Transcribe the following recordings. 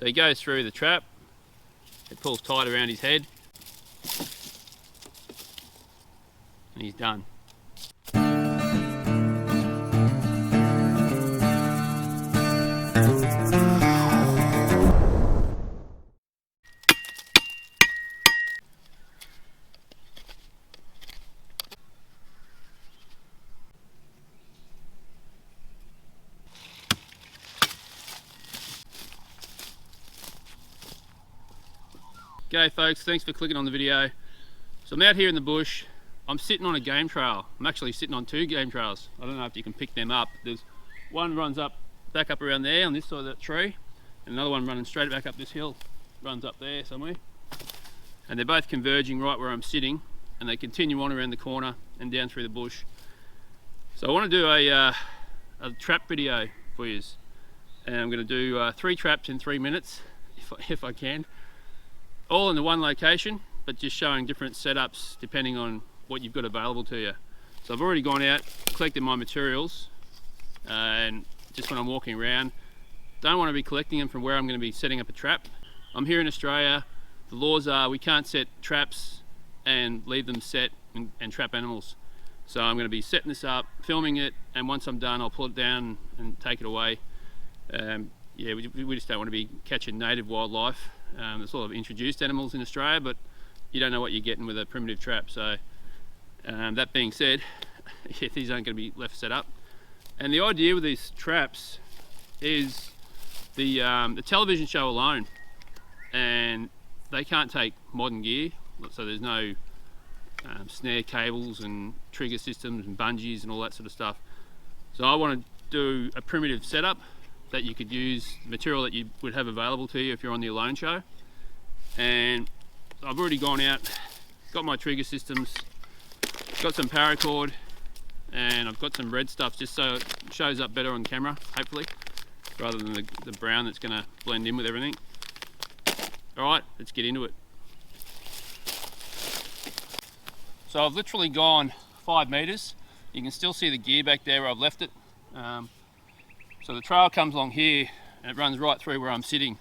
So he goes through the trap, it pulls tight around his head, and he's done. Okay folks, thanks for clicking on the video. So I'm out here in the bush. I'm sitting on a game trail. I'm actually sitting on two game trails. I don't know if you can pick them up. There's one runs up, back up around there on this side of that tree, and another one running straight back up this hill, runs up there somewhere. And they're both converging right where I'm sitting, and they continue on around the corner and down through the bush. So I want to do a trap video for you, and I'm going to do 3 traps in 3 minutes if I can. All in the one location, but just showing different setups depending on what you've got available to you. So I've already gone out, collected my materials, and just when I'm walking around, don't want to be collecting them from where I'm going to be setting up a trap. I'm here in Australia. The laws are we can't set traps and leave them set and trap animals. So I'm going to be setting this up, filming it, and once I'm done I'll pull it down and take it away. Yeah, we just don't want to be catching native wildlife. There's a lot of introduced animals in Australia, but you don't know what you're getting with a primitive trap. So that being said, yeah, these aren't going to be left set up. And the idea with these traps is the television show alone, and they can't take modern gear, so there's no snare cables and trigger systems and bungees and all that sort of stuff. So I want to do a primitive setup that you could use material that you would have available to you if you're on the alone show. And I've already gone out, got my trigger systems, got some paracord, and I've got some red stuff just so it shows up better on camera, hopefully, rather than the brown that's going to blend in with everything. Alright, let's get into it. So I've literally gone 5 meters. You can still see the gear back there where I've left it. So the trail comes along here and it runs right through where I'm sitting.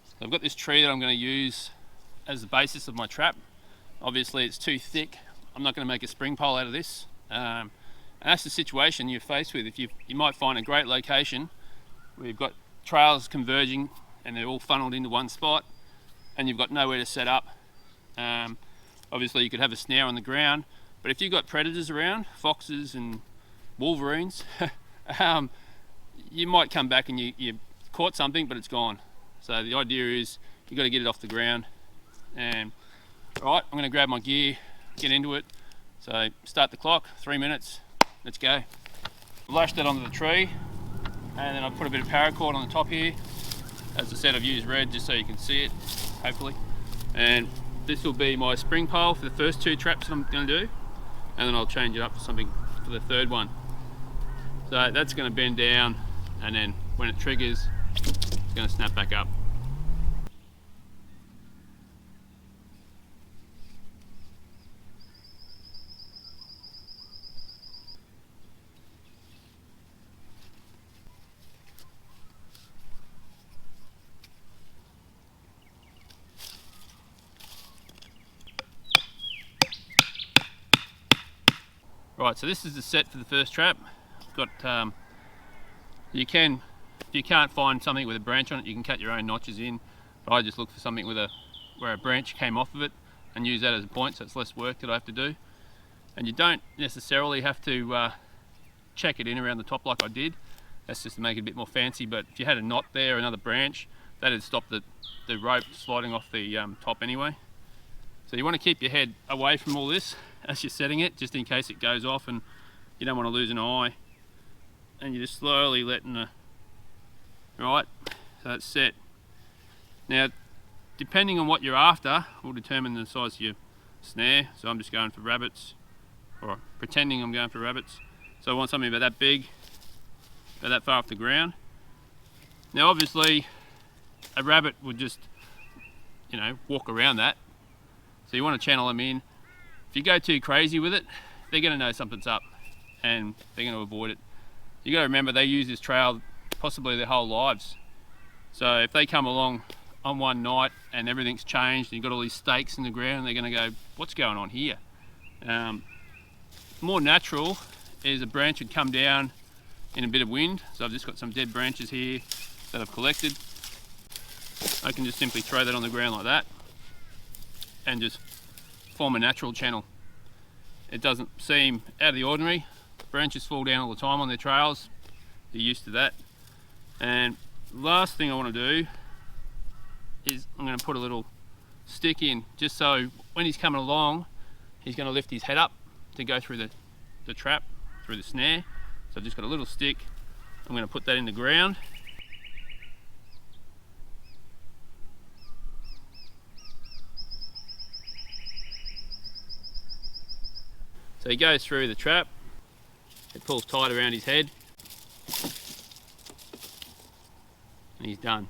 So I've got this tree that I'm going to use as the basis of my trap. Obviously it's too thick. I'm not going to make a spring pole out of this. And that's the situation you're faced with. If you might find a great location where you've got trails converging and they're all funneled into one spot and you've got nowhere to set up. Obviously you could have a snare on the ground, but if you've got predators around, foxes and wolverines, you might come back and you caught something, but it's gone. So the idea is you've got to get it off the ground. And right, I'm going to grab my gear, get into it. So start the clock, 3 minutes, let's go. Lash that onto the tree, and then I've put a bit of paracord on the top here. As I said, I've used red just so you can see it, hopefully. And this will be my spring pole for the first 2 traps that I'm going to do, and then I'll change it up to something for the 3rd one. So that's going to bend down, and then when it triggers, it's going to snap back up. Right, so this is the set for the first trap. Got if you can't find something with a branch on it, you can cut your own notches in, but I just look for something with where a branch came off of it and use that as a point, so it's less work that I have to do. And you don't necessarily have to check it in around the top like I did. That's just to make it a bit more fancy, but if you had a knot there, another branch, that'd stop the rope sliding off the top anyway. So you want to keep your head away from all this as you're setting it, just in case it goes off and you don't want to lose an eye. And you're just slowly letting the... Right, so that's set. Now, depending on what you're after, will determine the size of your snare. So I'm just going for rabbits, or pretending I'm going for rabbits. So I want something about that big, about that far off the ground. Now obviously, a rabbit would just, walk around that. So you want to channel them in. If you go too crazy with it, they're going to know something's up and they're going to avoid it. You got to remember they use this trail possibly their whole lives. So if they come along on one night and everything's changed and you've got all these stakes in the ground, they're going to go, what's going on here? More natural is a branch would come down in a bit of wind. So I've just got some dead branches here that I've collected. I can just simply throw that on the ground like that and just form a natural channel. It doesn't seem out of the ordinary. Branches fall down all the time on their trails. You're used to that. And last thing I want to do is I'm going to put a little stick in, just so when he's coming along, he's going to lift his head up to go through the trap, through the snare. So I've just got a little stick. I'm going to put that in the ground. So he goes through the trap, it pulls tight around his head, and he's done.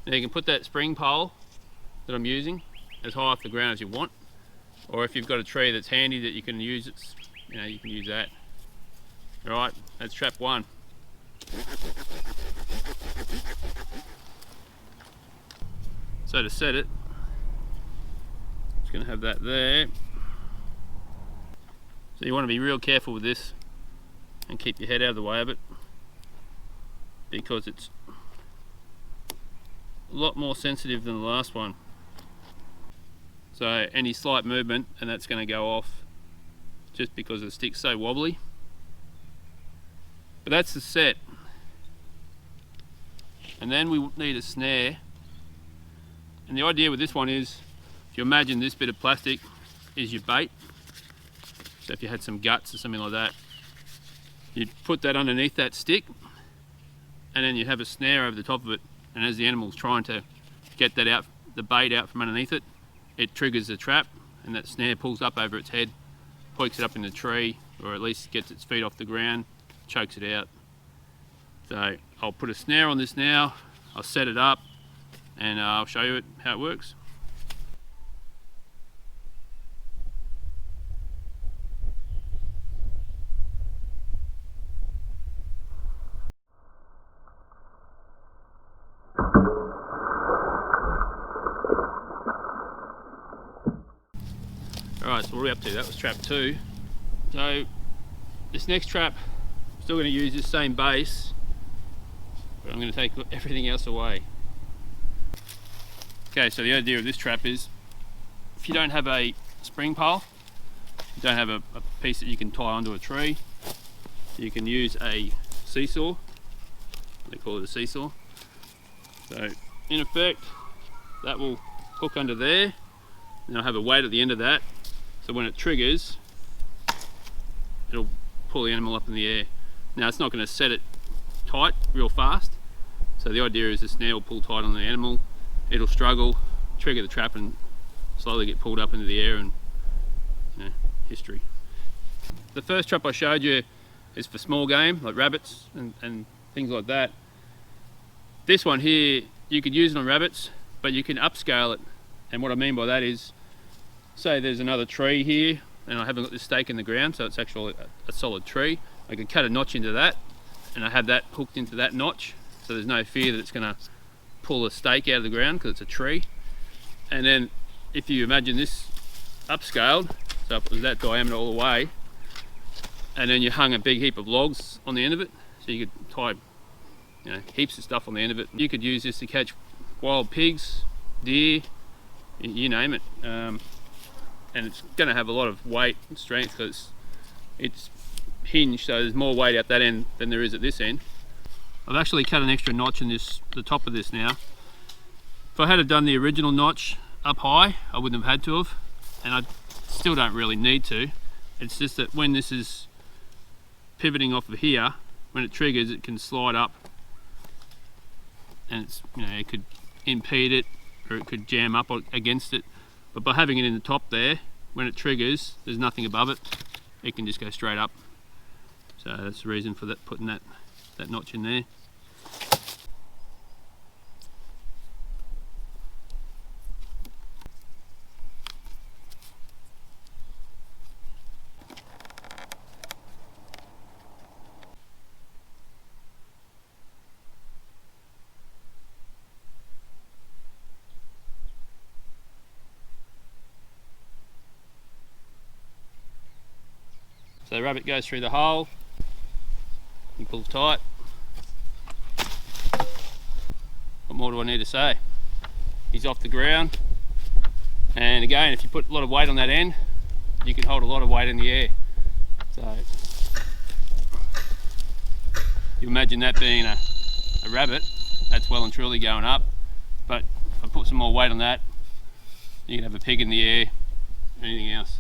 Now you can put that spring pole that I'm using as high off the ground as you want, or if you've got a tree that's handy that you can use, you can use that. All right, that's trap one. So to set it, just going to have that there. So you want to be real careful with this and keep your head out of the way of it, because it's a lot more sensitive than the last one. So any slight movement and that's going to go off, just because the stick's so wobbly. But that's the set. And then we need a snare. And the idea with this one is, if you imagine this bit of plastic is your bait. So if you had some guts or something like that, you'd put that underneath that stick, and then you'd have a snare over the top of it. And as the animal's trying to get that out, the bait out from underneath it, it triggers the trap, and that snare pulls up over its head, pokes it up in the tree, or at least gets its feet off the ground, chokes it out. So I'll put a snare on this now, I'll set it up, and I'll show you how it works. Alright, so what are we up to? That was trap 2. So this next trap, I'm still going to use this same base, but I'm going to take everything else away. Okay, so the idea of this trap is, if you don't have a spring pole, you don't have a piece that you can tie onto a tree, you can use a seesaw. They call it a seesaw. So in effect, that will hook under there, and I'll have a weight at the end of that. So when it triggers, it'll pull the animal up in the air. Now it's not going to set it tight real fast. So the idea is the snare will pull tight on the animal. It'll struggle, trigger the trap, and slowly get pulled up into the air, and history. The first trap I showed you is for small game, like rabbits and things like that. This one here, you could use it on rabbits, but you can upscale it. And what I mean by that is, say there's another tree here, and I haven't got this stake in the ground, so it's actually a solid tree. I can cut a notch into that, and I have that hooked into that notch, so there's no fear that it's going to pull a stake out of the ground because it's a tree. And then if you imagine this upscaled, so it was that diameter all the way, and then you hung a big heap of logs on the end of it, so you could tie heaps of stuff on the end of it. You could use this to catch wild pigs, deer, you name it. And it's going to have a lot of weight and strength because it's hinged, so there's more weight at that end than there is at this end. I've actually cut an extra notch in the top of this now. If I had done the original notch up high, I wouldn't have had to have, and I still don't really need to. It's just that when this is pivoting off of here, when it triggers, it can slide up, and it's it could impede it, or it could jam up against it. But by having it in the top there, when it triggers, there's nothing above it. It can just go straight up. So that's the reason for that, putting that notch in there. So the rabbit goes through the hole, you pull tight. What more do I need to say? He's off the ground, and again, if you put a lot of weight on that end, you can hold a lot of weight in the air. So you imagine that being a rabbit, that's well and truly going up. But if I put some more weight on that, you can have a pig in the air, anything else.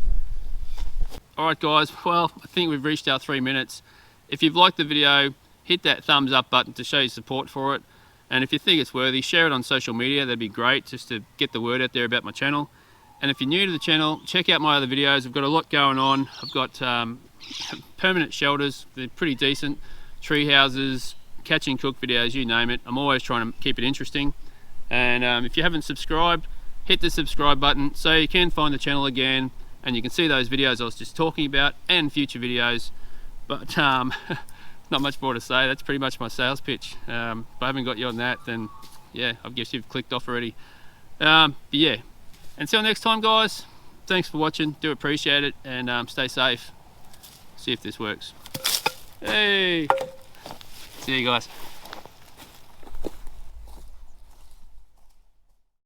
Alright guys, well, I think we've reached our 3 minutes. If you've liked the video, hit that thumbs up button to show your support for it. And if you think it's worthy, share it on social media, that'd be great, just to get the word out there about my channel. And if you're new to the channel, check out my other videos. I've got a lot going on. I've got permanent shelters, they're pretty decent, tree houses, catch and cook videos, you name it. I'm always trying to keep it interesting. And if you haven't subscribed, hit the subscribe button so you can find the channel again, and you can see those videos I was just talking about and future videos. But not much more to say. That's pretty much my sales pitch. If I haven't got you on that, then yeah, I guess you've clicked off already. But yeah, until next time guys, thanks for watching, do appreciate it, and stay safe. See if this works. Hey, see you guys.